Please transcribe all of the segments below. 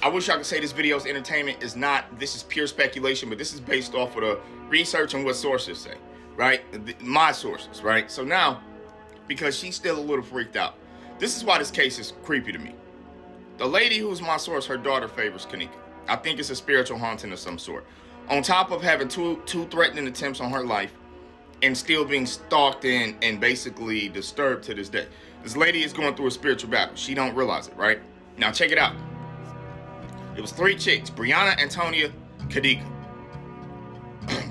I wish I could say this video is entertainment. It's not. This is pure speculation, but this is based off of the research and what sources say, right? My sources, right? So now, because she's still a little freaked out, this is why this case is creepy to me. The lady who's my source, her daughter favors Kanneka. I think it's a spiritual haunting of some sort. On top of having two threatening attempts on her life and still being stalked and basically disturbed to this day. This lady is going through a spiritual battle. She don't realize it, right? Now check it out. It was 3 chicks: Brianna, Antonia, Kanneka.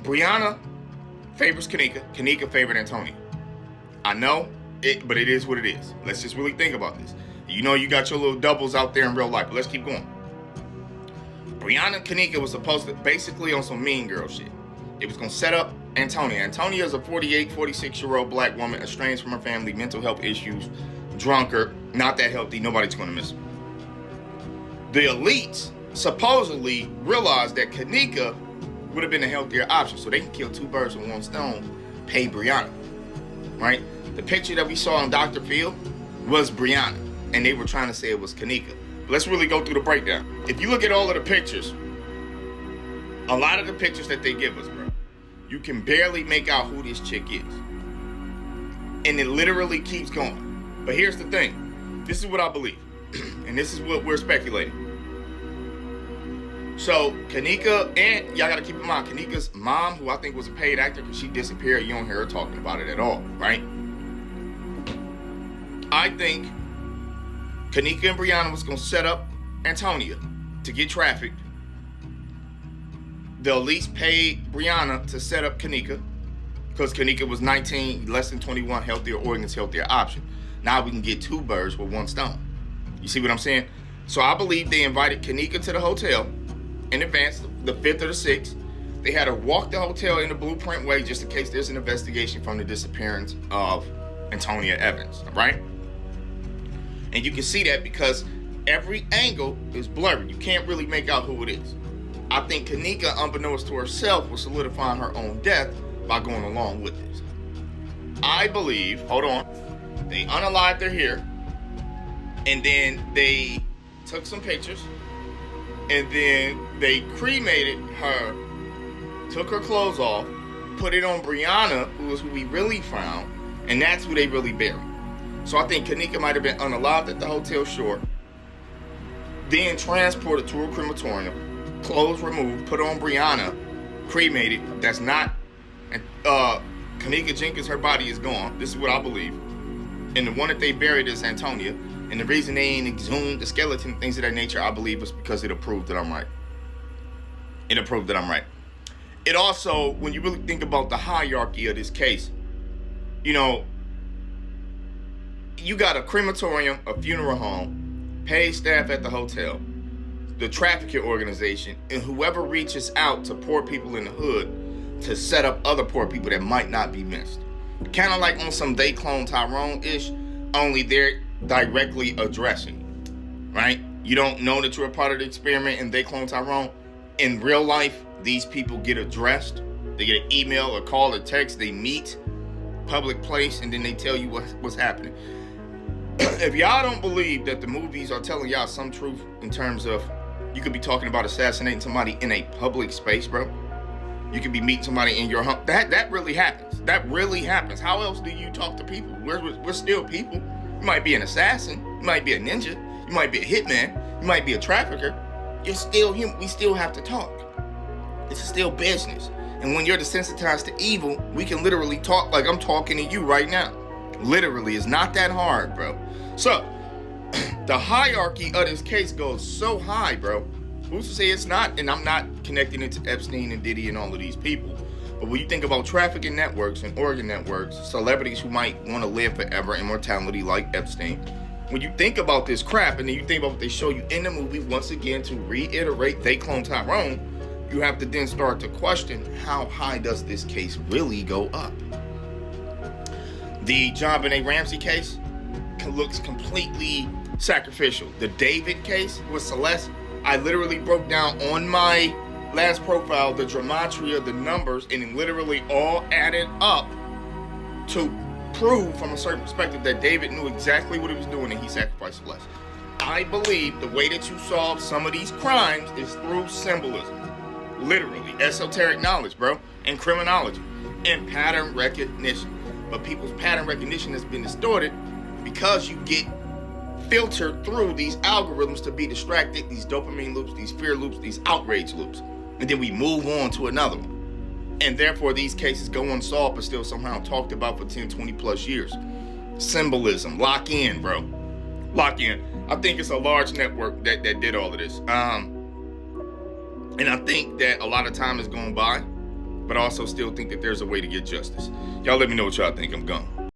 Brianna favors Kanneka. Kanneka favored Antonia. I know it, but it is what it is. Let's just really think about this. You know you got your little doubles out there in real life, but let's keep going. Brianna Kanneka was supposed to basically on some mean girl shit. It was going to set up Antonia. Antonia is a 48, 46-year-old black woman, estranged from her family, mental health issues, drunkard, not that healthy, nobody's going to miss her. The elites supposedly realized that Kanneka would have been a healthier option, so they can kill 2 birds with 1 stone, pay Brianna, right? The picture that we saw on Dr. Phil was Brianna, and they were trying to say it was Kanneka. But let's really go through the breakdown. If you look at all of the pictures, a lot of the pictures that they give us, bro, you can barely make out who this chick is. And it literally keeps going. But here's the thing. This is what I believe. And this is what we're speculating. So, Kanneka, and y'all gotta keep in mind, Kanneka's mom, who I think was a paid actor because she disappeared, you don't hear her talking about it at all, right? I think Kanneka and Brianna was gonna set up Antonia to get trafficked. They'll at least pay Brianna to set up Kanneka because Kanneka was 19, less than 21, healthier organs, healthier option. Now we can get 2 birds with 1 stone. You see what I'm saying? So I believe they invited Kanneka to the hotel in advance, the 5th or the 6th. They had her walk the hotel in the blueprint way just in case there's an investigation from the disappearance of Antonia Evans, right? And you can see that because every angle is blurry. You can't really make out who it is. I think Kanneka, unbeknownst to herself, was solidifying her own death by going along with this. I believe, hold on, they unalived her here, and then they took some pictures, and then they cremated her, took her clothes off, put it on Brianna, who is who we really found, and that's who they really buried. So I think Kanneka might have been unalived at the hotel shore, then transported to a crematorium, clothes removed, put on Brianna, cremated. That's not, Kanneka Jenkins, her body is gone. This is what I believe. And the one that they buried is Antonia. And the reason they ain't exhumed the skeleton, things of that nature, I believe is because it'll prove that I'm right. It'll prove that I'm right. It also, when you really think about the hierarchy of this case, you know, you got a crematorium, a funeral home, paid staff at the hotel, the trafficking organization, and whoever reaches out to poor people in the hood to set up other poor people that might not be missed. Kind of like on some They Clone Tyrone-ish, only they're directly addressing, right? You don't know that you're a part of the experiment and They Clone Tyrone. In real life, these people get addressed. They get an email, a call, a text, they meet, public place, and then they tell you what's happening. If y'all don't believe that the movies are telling y'all some truth in terms of you could be talking about assassinating somebody in a public space, bro. You could be meeting somebody in your home. That really happens. That really happens. How else do you talk to people? We're still people. You might be an assassin. You might be a ninja. You might be a hitman. You might be a trafficker. You're still human. We still have to talk. This is still business. And when you're desensitized to evil, we can literally talk like I'm talking to you right now. Literally, it's not that hard, bro. So, the hierarchy of this case goes so high, bro. Who's to say it's not? And I'm not connecting it to Epstein and Diddy and all of these people. But when you think about trafficking networks and organ networks, celebrities who might want to live forever, immortality like Epstein, when you think about this crap and then you think about what they show you in the movie, once again, to reiterate They Clone Tyrone, you have to then start to question, how high does this case really go up? The JonBenet Ramsey case looks completely sacrificial. The David case with Celeste, I literally broke down on my last profile the gematria, the numbers, and it literally all added up to prove from a certain perspective that David knew exactly what he was doing and he sacrificed Celeste. I believe the way that you solve some of these crimes is through symbolism. Literally, esoteric knowledge, bro, and criminology, and pattern recognition. But people's pattern recognition has been distorted because you get filtered through these algorithms to be distracted, these dopamine loops, these fear loops, these outrage loops. And then we move on to another one. And therefore, these cases go unsolved, but still somehow talked about for 10, 20 plus years. Symbolism. Lock in, bro. Lock in. I think it's a large network that did all of this. And I think that a lot of time is going by, but I also still think that there's a way to get justice. Y'all let me know what y'all think. I'm gone.